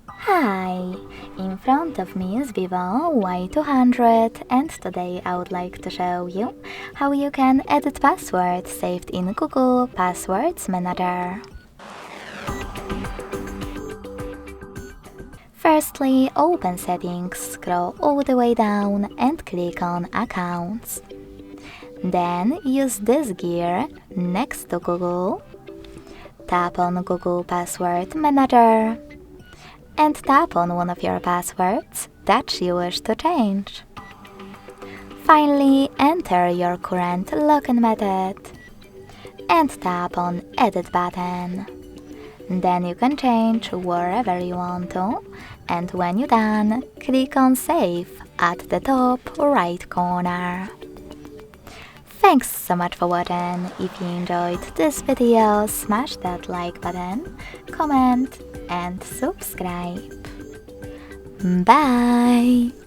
Hi! In front of me is VIVO Y200 and today I would like to show you how you can edit passwords saved in Google Passwords Manager. Firstly, open Settings, scroll all the way down and click on Accounts. Then use this gear next to Google. Tap on Google Password Manager and tap on one of your passwords that you wish to change. Finally, enter your current login method and tap on Edit button. Then you can change wherever you want to, and when you're done, click on Save at the top right corner. Thanks so much for watching. If you enjoyed this video, smash that like button, comment and subscribe. Bye!